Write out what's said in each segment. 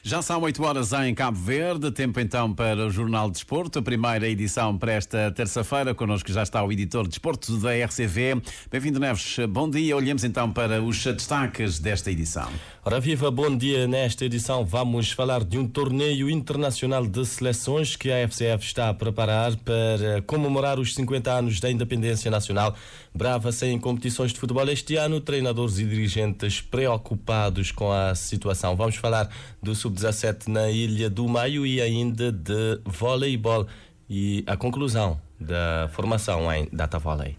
Já são 8 horas em Cabo Verde, tempo então para o Jornal de Desporto, a primeira edição para esta terça-feira. Connosco já está o editor de Desporto da RCV. Bem-vindo, Neves. Bom dia. Olhemos então para os destaques desta edição. Ora viva, bom dia. Nesta edição vamos falar de um torneio internacional de seleções que a FCF está a preparar para comemorar os 50 anos da independência nacional. Brava sem competições de futebol este ano, treinadores e dirigentes preocupados com a situação. Vamos falar do Sub-17 na Ilha do Maio e ainda de voleibol e a conclusão da formação em Data Volley.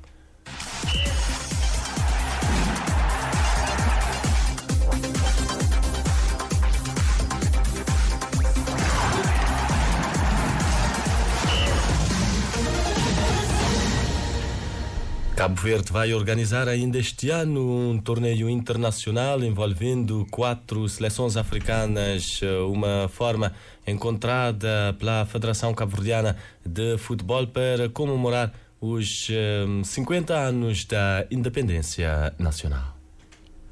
Cabo Verde vai organizar ainda este ano um torneio internacional envolvendo 4 seleções africanas, uma forma encontrada pela Federação Cabo-Verdiana de Futebol para comemorar os 50 anos da independência nacional.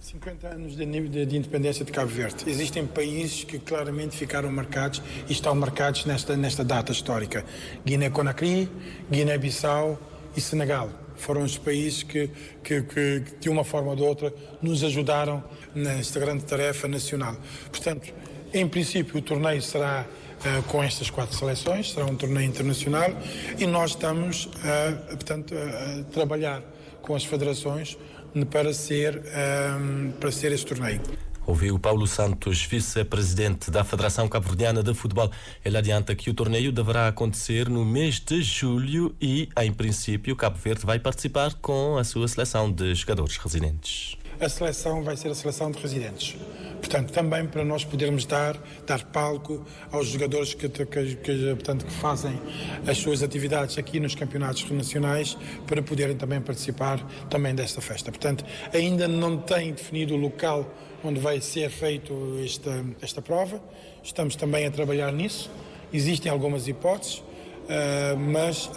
50 anos de independência de Cabo Verde. Existem países que claramente ficaram marcados e estão marcados nesta data histórica. Guiné-Conakry, Guiné-Bissau e Senegal. Foram os países que, de uma forma ou de outra, nos ajudaram nesta grande tarefa nacional. Portanto, em princípio, o torneio será com estas 4 seleções, será um torneio internacional e nós estamos, a trabalhar com as federações para ser este torneio. Ouviu Paulo Santos, vice-presidente da Federação Cabo-Verdiana de Futebol. Ele adianta que o torneio deverá acontecer no mês de julho e, em princípio, Cabo Verde vai participar com a sua seleção de jogadores residentes. A seleção vai ser a seleção de residentes. Portanto, também para nós podermos dar palco aos jogadores que fazem as suas atividades aqui nos campeonatos nacionais para poderem também participar também desta festa. Portanto, ainda não tem definido o local onde vai ser feito esta prova. Estamos também a trabalhar nisso. Existem algumas hipóteses, mas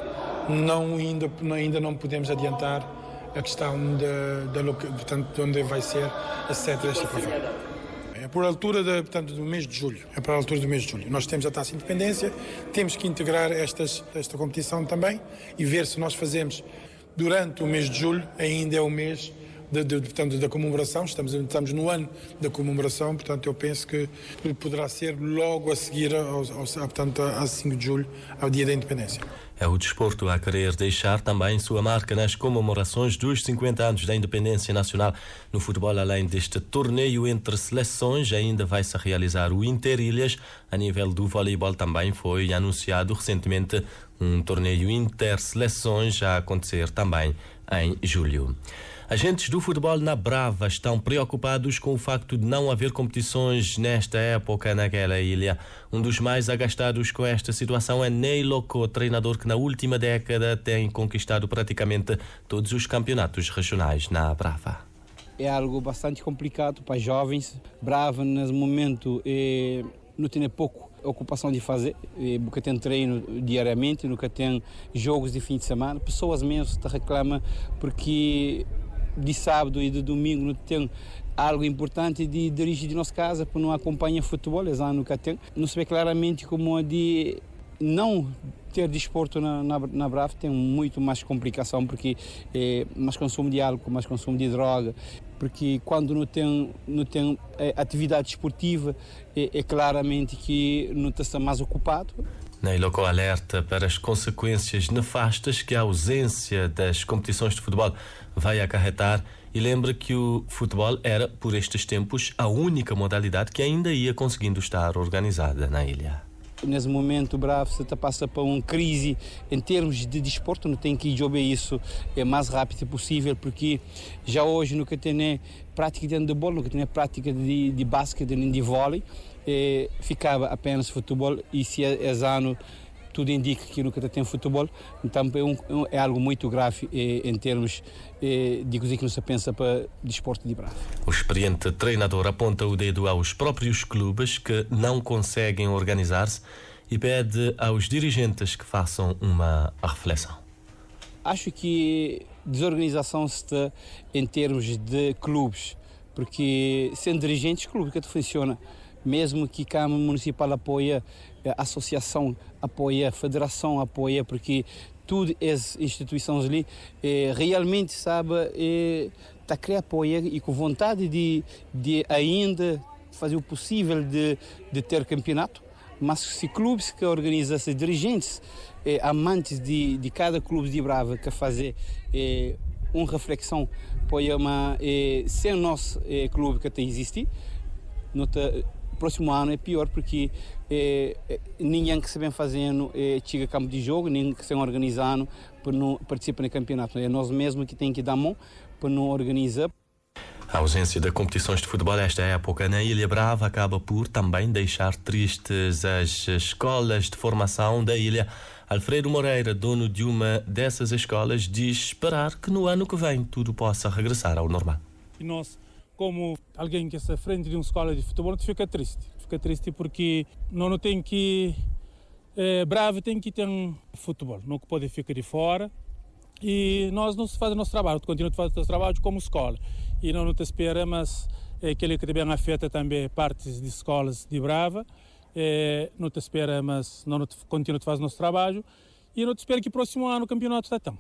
ainda não podemos adiantar a questão de onde vai ser a sede desta prova. É por altura do mês de julho. É para a altura do mês de julho. Nós temos a Taça de Independência, temos que integrar esta competição também e ver se nós fazemos durante o mês de julho, ainda é o mês da comemoração, estamos no ano da comemoração, portanto eu penso que poderá ser logo a seguir, a 5 de julho, ao dia da independência. É o desporto a querer deixar também sua marca nas comemorações dos 50 anos da independência nacional. No futebol, além deste torneio entre seleções, ainda vai-se realizar o Interilhas. A nível do voleibol também foi anunciado recentemente um torneio inter-seleções a acontecer também em julho. Agentes do futebol na Brava estão preocupados com o facto de não haver competições nesta época naquela ilha. Um dos mais agastados com esta situação é Ney Loco, treinador que na última década tem conquistado praticamente todos os campeonatos regionais na Brava. É algo bastante complicado para jovens. Brava, nesse momento, não tem pouco ocupação de fazer, nunca tem treino diariamente, nunca tem jogos de fim de semana. Pessoas mesmo te reclamam porque de sábado e de domingo não tem algo importante de dirigir de nossa casa, porque não acompanha futebol, eles nunca tem. Não se vê claramente como de não ter desporto na Brava tem muito mais complicação, porque mais consumo de álcool, mais consumo de droga, porque quando não tem atividade esportiva, é claramente que não está mais ocupado. Ney Loco alerta para as consequências nefastas que a ausência das competições de futebol vai acarretar e lembra que o futebol era, por estes tempos, a única modalidade que ainda ia conseguindo estar organizada na ilha. Nesse momento, o Bravo está passa por uma crise em termos de desporto, não tem que resolver isso o mais rápido possível, porque já hoje nunca tem prática de handebol, nunca tem prática de basquete nem de vôlei, ficava apenas futebol e se esse ano tudo indica que nunca tem futebol, então é algo muito grave em termos de coisa que não se pensa para desporto de Brava. O experiente treinador aponta o dedo aos próprios clubes que não conseguem organizar-se e pede aos dirigentes que façam uma reflexão. Acho que desorganização está em termos de clubes, porque sendo dirigentes, clube que funciona. mesmo que a Câmara Municipal apoia, a Associação apoia, a Federação apoia, porque todas as instituições ali realmente sabe está a criar apoio e com vontade de ainda fazer o possível de ter campeonato, mas se clubes que organizam, se dirigentes amantes de cada clube de Brava que fazer uma reflexão para sem o nosso clube que até existe, no próximo ano é pior porque ninguém que se vem fazendo chega a campo de jogo, ninguém que se vem organizando para não participar no campeonato. É nós mesmos que tem que dar mão para não organizar. A ausência de competições de futebol esta época na Ilha Brava acaba por também deixar tristes as escolas de formação da ilha. Alfredo Moreira, dono de uma dessas escolas, diz esperar que no ano que vem tudo possa regressar ao normal. E nós, como alguém que está à frente de uma escola de futebol, fica triste. Fica triste porque não tem que... Brava tem que ter futebol, não pode ficar de fora. E nós não fazemos nosso trabalho, continuamos a fazer nosso trabalho como escola. E não te esperamos aquele que também afeta também partes de escolas de Brava. Não te esperamos, não continuamos a fazer nosso trabalho. E não te espero que próximo ano o campeonato está tão.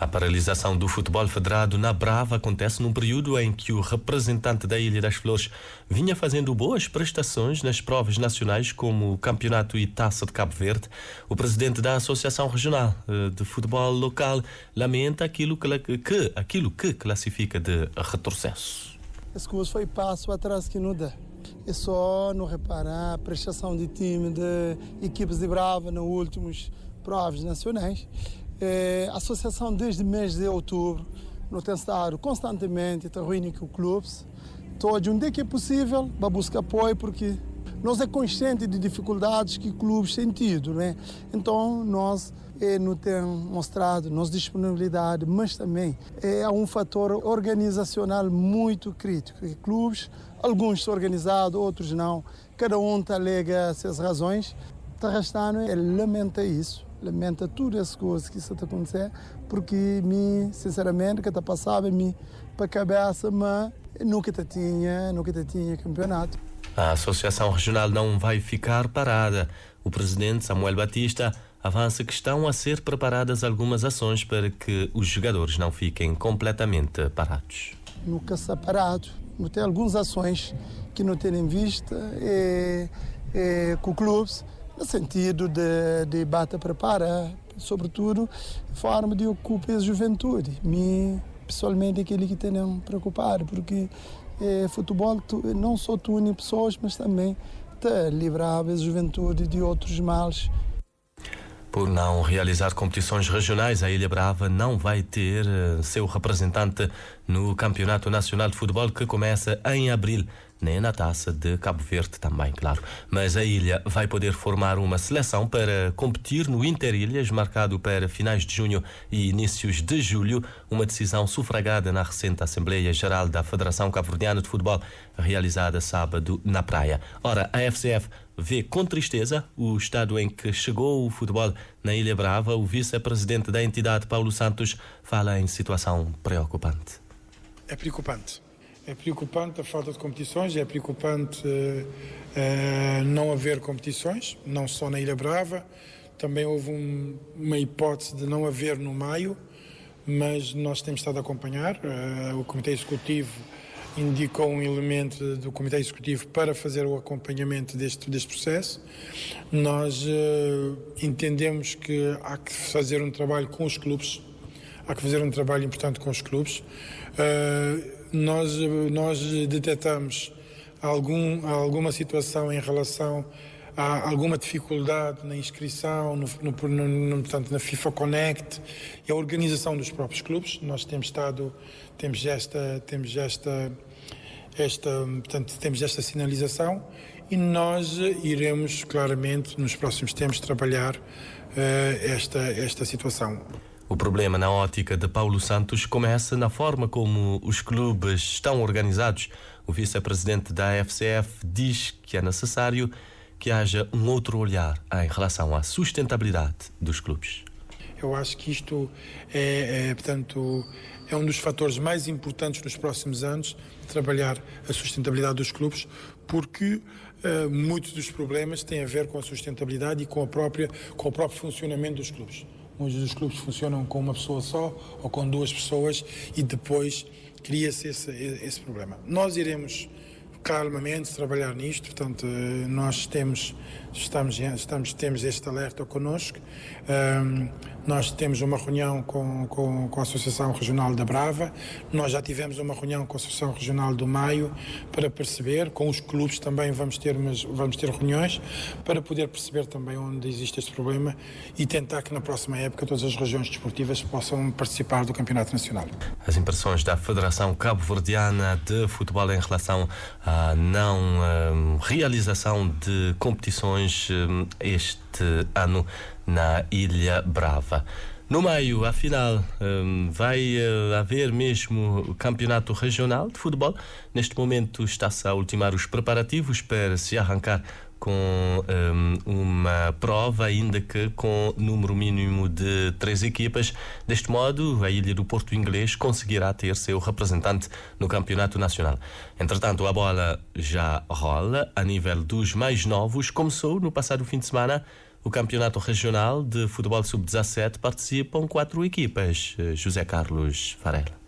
A paralisação do futebol federado na Brava acontece num período em que o representante da Ilha das Flores vinha fazendo boas prestações nas provas nacionais como o Campeonato e Taça de Cabo Verde. O presidente da Associação Regional de Futebol Local lamenta aquilo que classifica de retrocesso. As coisas foi passo atrás que não dá. É só não reparar a prestação de time de equipes de Brava nas últimas provas nacionais. A associação desde o mês de outubro não tem estado constantemente a reunir com clubes. Todo onde que é possível para buscar apoio, porque nós é consciente de dificuldades que clubes têm tido, né? Então nós não temos mostrado nossa disponibilidade, mas também há um fator organizacional muito crítico. E clubes, alguns são organizados, outros não. Cada um alega as suas razões. Está restando, lamenta isso. Lamenta todas as coisas que estão a acontecer, porque, sinceramente, que está passando para a cabeça, mas nunca tinha campeonato. A Associação Regional não vai ficar parada. O presidente Samuel Batista avança que estão a ser preparadas algumas ações para que os jogadores não fiquem completamente parados. Nunca está parado. Não tem algumas ações que não têm em vista com clubes, no sentido de bata prepara, sobretudo, forma de ocupar a juventude. Pessoalmente, é aquele que tem me preocupado, porque futebol não só une pessoas, mas também te livrava a juventude de outros males. Por não realizar competições regionais, a Ilha Brava não vai ter seu representante no Campeonato Nacional de Futebol, que começa em abril, nem na Taça de Cabo Verde também, claro. Mas a ilha vai poder formar uma seleção para competir no Interilhas, marcado para finais de junho e inícios de julho, uma decisão sufragada na recente Assembleia Geral da Federação Cabo-Verdiana de Futebol, realizada sábado na praia. Ora, a FCF vê com tristeza o estado em que chegou o futebol na Ilha Brava. O vice-presidente da entidade, Paulo Santos, fala em situação preocupante. É preocupante. É preocupante a falta de competições, é preocupante não haver competições, não só na Ilha Brava. Também houve uma hipótese de não haver no maio, mas nós temos estado a acompanhar. O Comitê Executivo indicou um elemento do Comitê Executivo para fazer o acompanhamento deste processo. Nós entendemos que há que fazer um trabalho com os clubes, há que fazer um trabalho importante com os clubes. Nós detectamos alguma situação em relação a alguma dificuldade na inscrição, portanto, na FIFA Connect e a organização dos próprios clubes. Nós temos esta sinalização e nós iremos claramente nos próximos tempos trabalhar esta situação. O problema, na ótica de Paulo Santos, começa na forma como os clubes estão organizados. O vice-presidente da FCF diz que é necessário que haja um outro olhar em relação à sustentabilidade dos clubes. Eu acho que isto é um dos fatores mais importantes nos próximos anos, trabalhar a sustentabilidade dos clubes, porque muitos dos problemas têm a ver com a sustentabilidade e com o próprio funcionamento dos clubes. Muitos dos clubes funcionam com uma pessoa só ou com duas pessoas e depois cria-se esse problema. Nós iremos calmamente trabalhar nisto, portanto, nós temos este alerta connosco. Nós temos uma reunião com a Associação Regional da Brava, nós já tivemos uma reunião com a Associação Regional do Maio para perceber, com os clubes também vamos ter reuniões para poder perceber também onde existe este problema e tentar que na próxima época todas as regiões desportivas possam participar do Campeonato Nacional. As impressões da Federação Cabo-Verdiana de Futebol em relação à não realização de competições este ano na Ilha Brava. No meio, afinal, vai haver mesmo o campeonato regional de futebol. Neste momento está-se a ultimar os preparativos para se arrancar com uma prova, ainda que com número mínimo de 3 equipas. Deste modo, a Ilha do Porto Inglês conseguirá ter seu representante no campeonato nacional. Entretanto, a bola já rola a nível dos mais novos. Começou no passado fim de semana o campeonato regional de futebol sub-17. Participam 4 equipas. José Carlos Varela.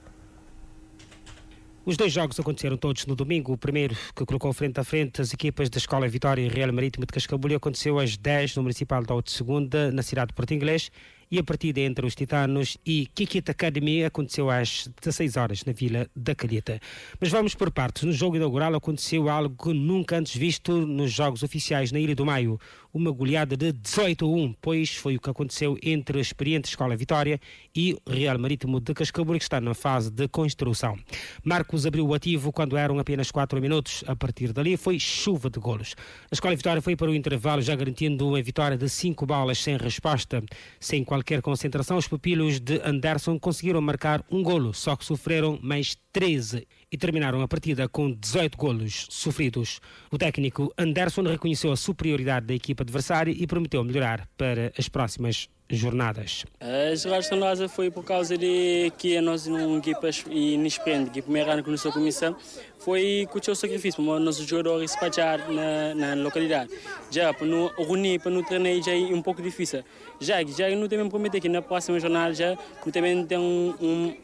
Os 2 jogos aconteceram todos no domingo. O primeiro, que colocou frente a frente as equipas da Escola Vitória e Real Marítimo de Cascabulho, aconteceu às 10 no Municipal da Oude Segunda, na cidade de Porto Inglês, e a partida entre os Titanos e Kikit Academy aconteceu às 16 horas na Vila da Calheta. Mas vamos por partes. No jogo inaugural aconteceu algo nunca antes visto nos jogos oficiais na Ilha do Maio. Uma goleada de 18-1, pois foi o que aconteceu entre a experiente Escola Vitória e o Real Marítimo de Cascabulho, que está na fase de construção. Marcos abriu o ativo quando eram apenas 4 minutos. A partir dali foi chuva de golos. A Escola Vitória foi para o intervalo já garantindo uma vitória de 5 bolas sem resposta. Sem qualquer concentração, os pupilos de Anderson conseguiram marcar um golo, só que sofreram mais 13 e terminaram a partida com 18 golos sofridos. O técnico Anderson reconheceu a superioridade da equipa adversária e prometeu melhorar para as próximas jornadas. As jogadas foi por causa de que nós não equipas inexperientes, que primeiro ano que nós começamos foi com o seu sacrifício, mas nossos jogadores despachar na localidade. Já para não reunir, para não treinar já é um pouco difícil. Já não também prometer que na próxima jornada já não também tem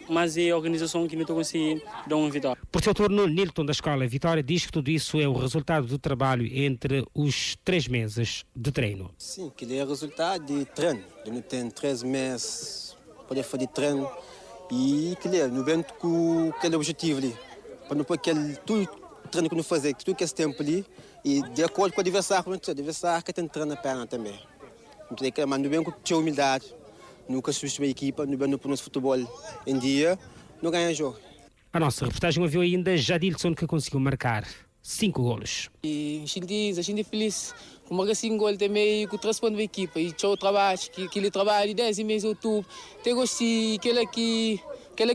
mais organização que não estou conseguindo dar uma vitória. Por seu turno, Nilton da Escola Vitória diz que tudo isso é o resultado do trabalho entre os 3 meses de treino. Sim, que é o resultado de treino. Não tem 3 meses para fazer treino e que é no vento com aquele objetivo ali. Para não pôr aquele tudo treino que não fazer, tudo que esse tempo ali e de acordo com o adversário, que tem treino na perna também. Mas não vem com a humildade, nunca subestima a equipa, não vem no nosso futebol em dia, não ganha jogo. A nossa reportagem ouviu ainda Jadilson, que conseguiu marcar 5 golos. E a gente é feliz. Como assim gol também que transforma a equipa e o trabalho que ele trabalha 10 meses de outubro. Tem gostei aquele que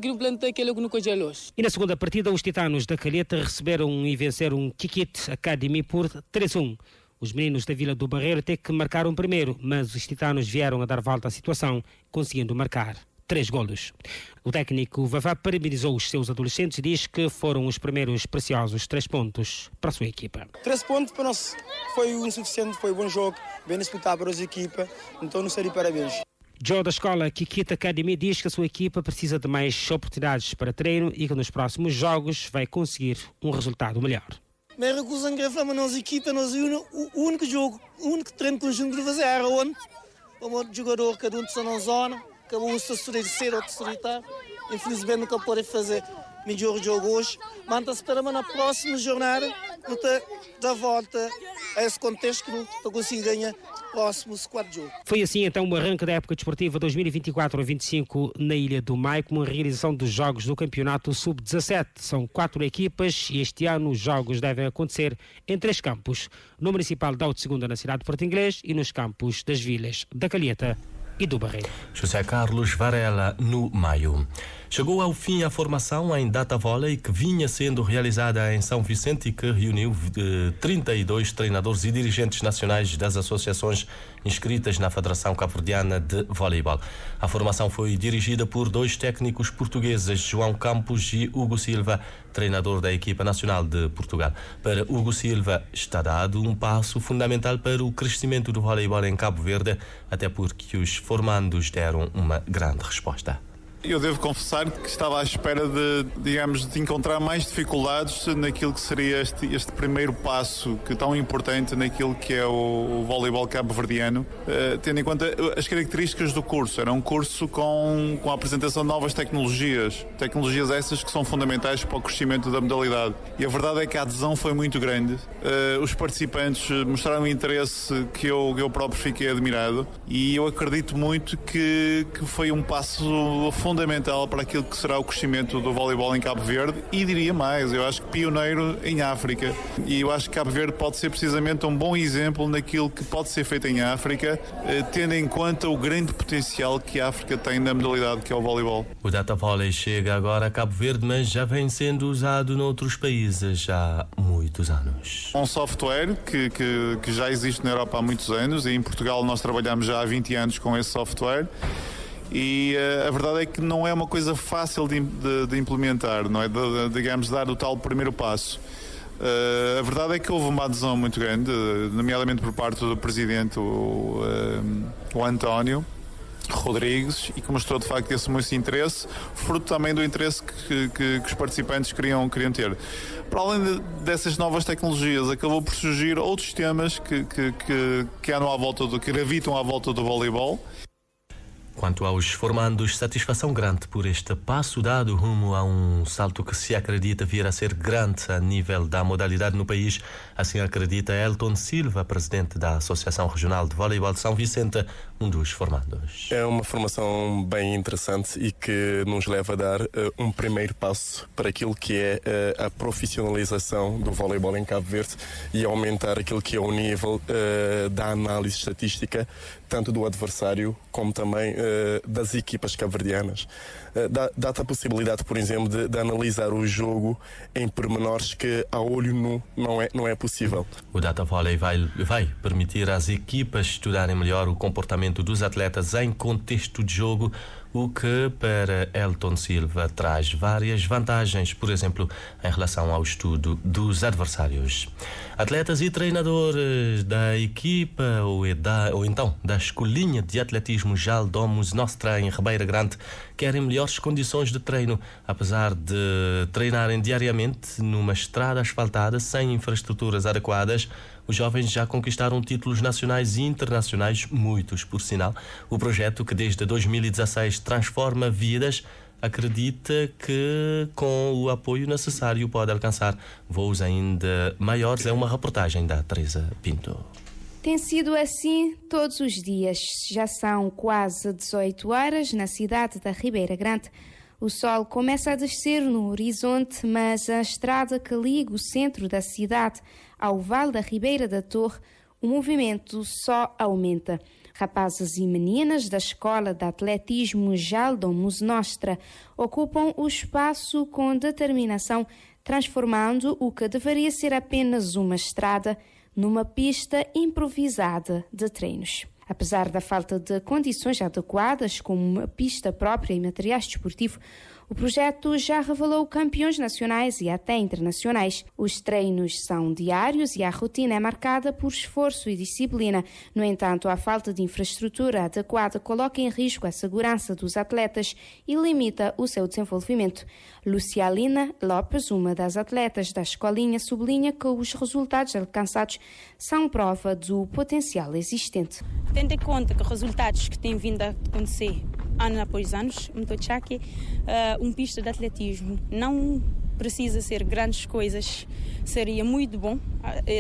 não planta, aquele que não congelou. E na segunda partida, os Titanos da Calheta receberam e venceram Kikit Academy por 3-1. Os meninos da Vila do Barreiro têm que marcar um primeiro, mas os Titanos vieram a dar volta à situação, conseguindo marcar 3 golos. O técnico Vavá parabenizou os seus adolescentes e diz que foram os primeiros preciosos 3 pontos para a sua equipa. 3 pontos para nós foi o suficiente, foi um bom jogo, bem disputado para a equipa, então não seria parabéns. Joe da escola Kikit Academy diz que a sua equipa precisa de mais oportunidades para treino e que nos próximos jogos vai conseguir um resultado melhor. Mas recusam gravar a nossa equipa, o único jogo, o único treino que nós temos de fazer era onde o jogador, cada um está na zona, cada um está a cedo ou solitário. Infelizmente nunca pode fazer melhor jogo hoje, mas esperamos na próxima jornada não dar volta a esse contexto que não conseguir ganhar próximos 4 jogos. Foi assim então o arranque da época desportiva 2024-25 na Ilha do Maio, com a realização dos jogos do campeonato sub-17. São 4 equipas e este ano os jogos devem acontecer em 3 campos, no Municipal da Oude Segunda na cidade de Porto Inglês e nos campos das vilas da Calheta e do Barreiro. José Carlos Varela, no Maio. Chegou ao fim a formação em data vôlei que vinha sendo realizada em São Vicente e que reuniu 32 treinadores e dirigentes nacionais das associações inscritas na Federação Cabo-Verdiana de Voleibol. A formação foi dirigida por 2 técnicos portugueses, João Campos e Hugo Silva, treinador da equipa nacional de Portugal. Para Hugo Silva, está dado um passo fundamental para o crescimento do voleibol em Cabo Verde, até porque os formandos deram uma grande resposta. Eu devo confessar que estava à espera de encontrar mais dificuldades naquilo que seria este primeiro passo que tão importante naquilo que é o voleibol cabo-verdiano, tendo em conta as características do curso. Era um curso com a apresentação de novas tecnologias essas que são fundamentais para o crescimento da modalidade. E a verdade é que a adesão foi muito grande. Os participantes mostraram um interesse que eu próprio fiquei admirado, e eu acredito muito que foi um passo fundamental para aquilo que será o crescimento do voleibol em Cabo Verde, e diria mais, eu acho que pioneiro em África, e eu acho que Cabo Verde pode ser precisamente um bom exemplo naquilo que pode ser feito em África, tendo em conta o grande potencial que a África tem na modalidade que é o voleibol. O Data Volley chega agora a Cabo Verde, mas já vem sendo usado noutros países há muitos anos. Um software que já existe na Europa há muitos anos, e em Portugal nós trabalhamos já há 20 anos com esse software. E a verdade é que não é uma coisa fácil de implementar, não é? Digamos, dar o tal primeiro passo. A verdade é que houve uma adesão muito grande, nomeadamente por parte do presidente, o António Rodrigues, e que mostrou de facto esse interesse, fruto também do interesse que os participantes queriam ter. Para além dessas novas tecnologias, acabou por surgir outros temas que andam que gravitam à volta do voleibol. Quanto aos formandos, satisfação grande por este passo dado rumo a um salto que se acredita vir a ser grande a nível da modalidade no país. Assim acredita Elton Silva, presidente da Associação Regional de Voleibol de São Vicente, um dos formandos. É uma formação bem interessante e que nos leva a dar um primeiro passo para aquilo que é a profissionalização do voleibol em Cabo Verde e aumentar aquilo que é o nível da análise estatística, tanto do adversário como também das equipas cabo-verdianas. Dá-te a possibilidade, por exemplo, de analisar o jogo em pormenores que a olho nu não é possível. O Data Volley vai permitir às equipas estudarem melhor o comportamento dos atletas em contexto de jogo, o que para Elton Silva traz várias vantagens, por exemplo, em relação ao estudo dos adversários. Atletas e treinadores da equipa ou então da escolinha de atletismo JAL Domus Nostra em Ribeira Grande querem melhores condições de treino, apesar de treinarem diariamente numa estrada asfaltada sem infraestruturas adequadas. Os jovens já conquistaram títulos nacionais e internacionais, muitos por sinal. O projeto, que desde 2016 transforma vidas, acredita que com o apoio necessário pode alcançar voos ainda maiores. É uma reportagem da Teresa Pinto. Tem sido assim todos os dias. Já são quase 18 horas na cidade da Ribeira Grande. O sol começa a descer no horizonte, mas a estrada que liga o centro da cidade ao Vale da Ribeira da Torre, o movimento só aumenta. Rapazes e meninas da Escola de Atletismo JAL Domus Nostra ocupam o espaço com determinação, transformando o que deveria ser apenas uma estrada numa pista improvisada de treinos. Apesar da falta de condições adequadas, como uma pista própria e materiais desportivos, o projeto já revelou campeões nacionais e até internacionais. Os treinos são diários e a rotina é marcada por esforço e disciplina. No entanto, a falta de infraestrutura adequada coloca em risco a segurança dos atletas e limita o seu desenvolvimento. Lucialina Lopes, uma das atletas da escolinha, sublinha que os resultados alcançados são prova do potencial existente. Tendo em conta que os resultados que têm vindo a acontecer ano após ano, muito que pista de atletismo não precisa ser grandes coisas, seria muito bom,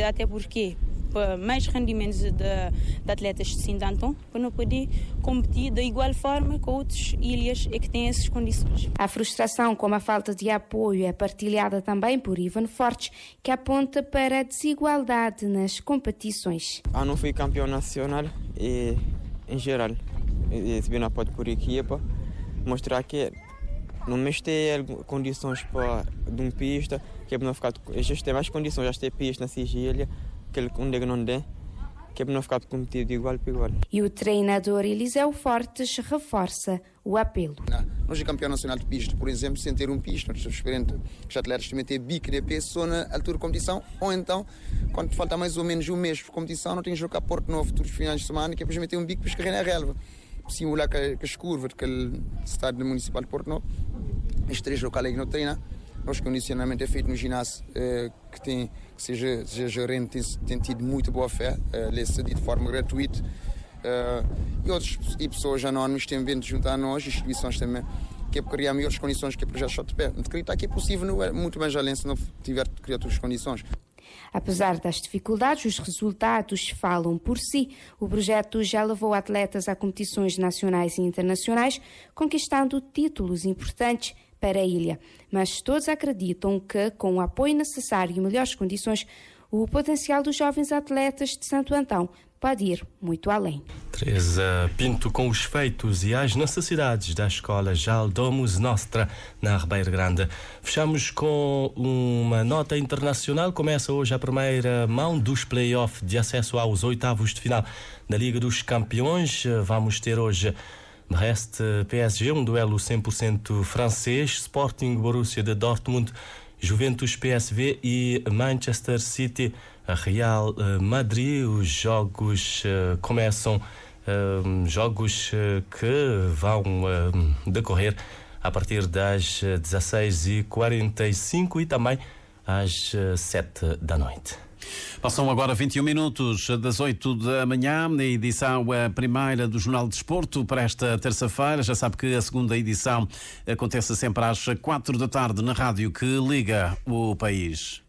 até porque para mais rendimentos de atletas de Sindantão, para não poder competir da igual forma com outras ilhas que têm essas condições. A frustração com a falta de apoio é partilhada também por Ivan Fortes, que aponta para a desigualdade nas competições. Eu não fui campeão nacional e, em geral, recebi apoio por equipa, mostrar que Não mas ter condições para de um pista, que é para não ficar. Já tem mais condições, já tem pista na sigilha, que onde não tem, que é para não ficar competido de igual para igual. E o treinador Eliseu Fortes reforça o apelo. Nós, de campeão nacional de pista, por exemplo, sem ter um pista, nós esperamos que os atletas também tenham bico de peso só na altura de competição, ou então, quando falta mais ou menos um mês para competição, não tem que jogar Porto Novo todos os finais de semana, que é para meter um bico para escorrer na relva. Simular que as curvas daquele estádio municipal de Porto Novo, estes 3 locais que não treinam. Nosso condicionamento é feito no ginásio, que seja gerente, tem tido muito boa fé, lê-se de forma gratuita. E pessoas anónimas têm vindo juntar a nós, instituições também, que é para criar melhores condições que é projeto JP. Acreditar que é possível, não é muito bem além se não tiver de criar todas as condições. Apesar das dificuldades, os resultados falam por si. O projeto já levou atletas a competições nacionais e internacionais, conquistando títulos importantes para a ilha. Mas todos acreditam que, com o apoio necessário e melhores condições, o potencial dos jovens atletas de Santo Antão pode ir muito além. Teresa Pinto com os feitos e as necessidades da escola Jaldomus Nostra na Ribeira Grande. Fechamos com uma nota internacional. Começa hoje a primeira mão dos play-offs de acesso aos 8avos de final da Liga dos Campeões. Vamos ter hoje Brest PSG, um duelo 100% francês, Sporting Borussia de Dortmund, Juventus PSV e Manchester City Real Madrid. Os jogos começam, jogos que vão decorrer a partir das 16h45 e também às 7 da noite. Passam agora 21 minutos das 8 da manhã, na edição primeira do Jornal de Desporto para esta terça-feira. Já sabe que a segunda edição acontece sempre às 4 da tarde na rádio que liga o país.